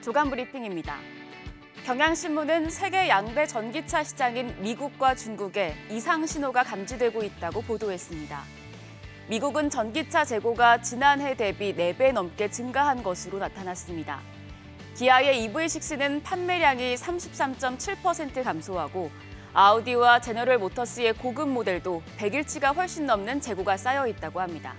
주간 브리핑입니다. 경향신문은 세계 양대 전기차 시장인 미국과 중국에 이상 신호가 감지되고 있다고 보도했습니다. 미국은 전기차 재고가 지난해 대비 4배 넘게 증가한 것으로 나타났습니다. 기아의 EV6는 판매량이 33.7% 감소하고 아우디와 제너럴 모터스의 고급 모델도 100일치가 훨씬 넘는 재고가 쌓여 있다고 합니다.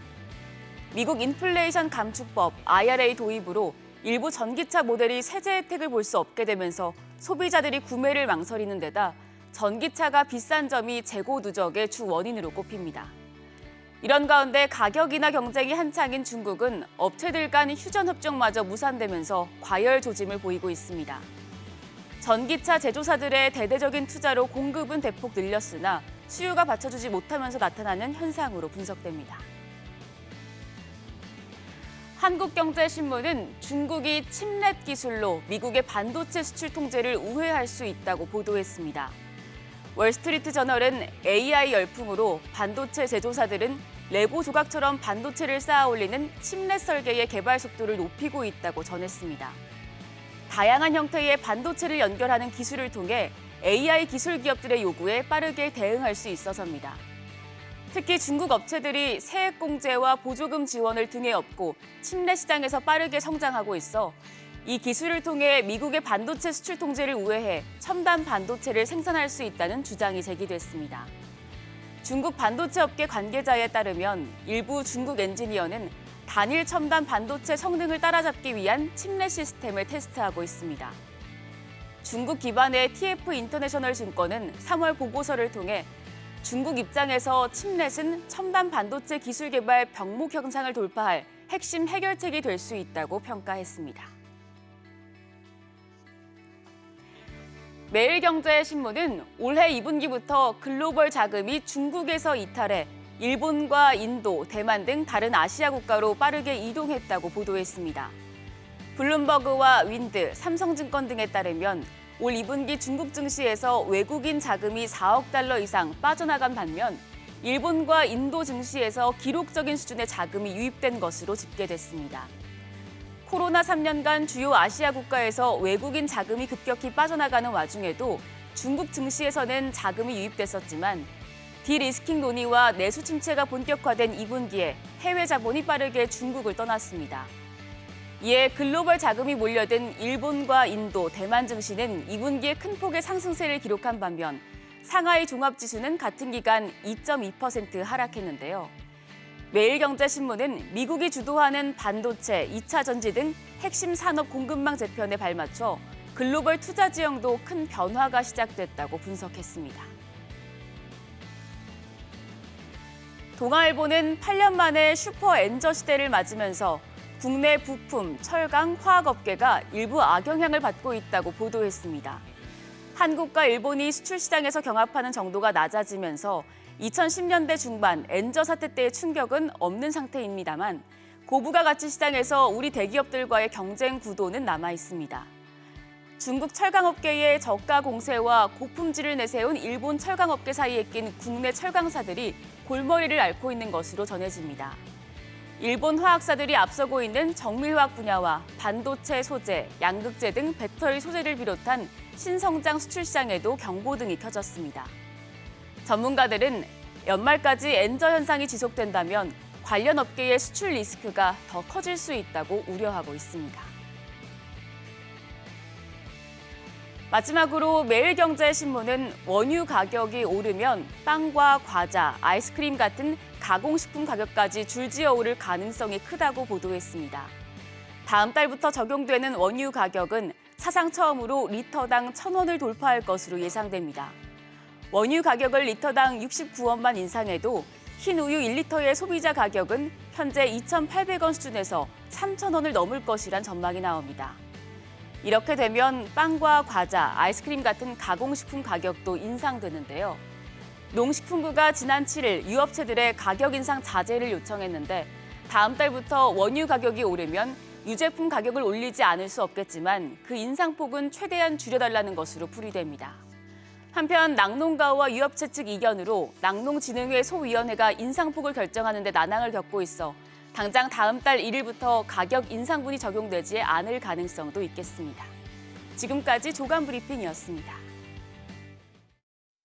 미국 인플레이션 감축법 IRA 도입으로 일부 전기차 모델이 세제 혜택을 볼 수 없게 되면서 소비자들이 구매를 망설이는 데다 전기차가 비싼 점이 재고 누적의 주 원인으로 꼽힙니다. 이런 가운데 가격이나 경쟁이 한창인 중국은 업체들 간 휴전 협정마저 무산되면서 과열 조짐을 보이고 있습니다. 전기차 제조사들의 대대적인 투자로 공급은 대폭 늘렸으나 수요가 받쳐주지 못하면서 나타나는 현상으로 분석됩니다. 한국경제신문은 중국이 칩넷 기술로 미국의 반도체 수출 통제를 우회할 수 있다고 보도했습니다. 월스트리트 저널은 AI 열풍으로 반도체 제조사들은 레고 조각처럼 반도체를 쌓아 올리는 칩넷 설계의 개발 속도를 높이고 있다고 전했습니다. 다양한 형태의 반도체를 연결하는 기술을 통해 AI 기술 기업들의 요구에 빠르게 대응할 수 있어서입니다. 특히 중국 업체들이 세액 공제와 보조금 지원을 등에 업고 칩넷 시장에서 빠르게 성장하고 있어 이 기술을 통해 미국의 반도체 수출 통제를 우회해 첨단 반도체를 생산할 수 있다는 주장이 제기됐습니다. 중국 반도체 업계 관계자에 따르면 일부 중국 엔지니어는 단일 첨단 반도체 성능을 따라잡기 위한 칩넷 시스템을 테스트하고 있습니다. 중국 기반의 TF 인터내셔널 증권은 3월 보고서를 통해 중국 입장에서 칩넷은 첨단 반도체 기술 개발 병목 현상을 돌파할 핵심 해결책이 될 수 있다고 평가했습니다. 매일경제신문은 올해 2분기부터 글로벌 자금이 중국에서 이탈해 일본과 인도, 대만 등 다른 아시아 국가로 빠르게 이동했다고 보도했습니다. 블룸버그와 윈드, 삼성증권 등에 따르면 올 2분기 중국 증시에서 외국인 자금이 4억 달러 이상 빠져나간 반면 일본과 인도 증시에서 기록적인 수준의 자금이 유입된 것으로 집계됐습니다. 코로나 3년간 주요 아시아 국가에서 외국인 자금이 급격히 빠져나가는 와중에도 중국 증시에서는 자금이 유입됐었지만 디리스킹 논의와 내수 침체가 본격화된 2분기에 해외 자본이 빠르게 중국을 떠났습니다. 이에 글로벌 자금이 몰려든 일본과 인도, 대만 증시는 2분기에 큰 폭의 상승세를 기록한 반면 상하이 종합지수는 같은 기간 2.2% 하락했는데요. 매일경제신문은 미국이 주도하는 반도체, 2차 전지 등 핵심 산업 공급망 재편에 발맞춰 글로벌 투자 지형도 큰 변화가 시작됐다고 분석했습니다. 동아일보는 8년 만에 슈퍼 엔저 시대를 맞으면서 국내 부품, 철강, 화학업계가 일부 악영향을 받고 있다고 보도했습니다. 한국과 일본이 수출 시장에서 경합하는 정도가 낮아지면서 2010년대 중반 엔저 사태 때의 충격은 없는 상태입니다만 고부가 가치 시장에서 우리 대기업들과의 경쟁 구도는 남아 있습니다. 중국 철강업계의 저가 공세와 고품질을 내세운 일본 철강업계 사이에 낀 국내 철강사들이 골머리를 앓고 있는 것으로 전해집니다. 일본 화학사들이 앞서고 있는 정밀화학 분야와 반도체 소재, 양극재 등 배터리 소재를 비롯한 신성장 수출 시장에도 경고등이 켜졌습니다. 전문가들은 연말까지 엔저 현상이 지속된다면 관련 업계의 수출 리스크가 더 커질 수 있다고 우려하고 있습니다. 마지막으로 매일경제신문은 원유 가격이 오르면 빵과 과자, 아이스크림 같은 가공식품 가격까지 줄지어 오를 가능성이 크다고 보도했습니다. 다음 달부터 적용되는 원유 가격은 사상 처음으로 리터당 1,000원을 돌파할 것으로 예상됩니다. 원유 가격을 리터당 69원만 인상해도 흰 우유 1리터의 소비자 가격은 현재 2,800원 수준에서 3,000원을 넘을 것이란 전망이 나옵니다. 이렇게 되면 빵과 과자, 아이스크림 같은 가공식품 가격도 인상되는데요. 농식품부가 지난 7일 유업체들의 가격 인상 자제를 요청했는데 다음 달부터 원유 가격이 오르면 유제품 가격을 올리지 않을 수 없겠지만 그 인상폭은 최대한 줄여달라는 것으로 풀이됩니다. 한편 낙농가와 유업체 측 이견으로 낙농진흥회 소위원회가 인상폭을 결정하는 데 난항을 겪고 있어 당장 다음 달 1일부터 가격 인상분이 적용되지 않을 가능성도 있겠습니다. 지금까지 조간 브리핑이었습니다.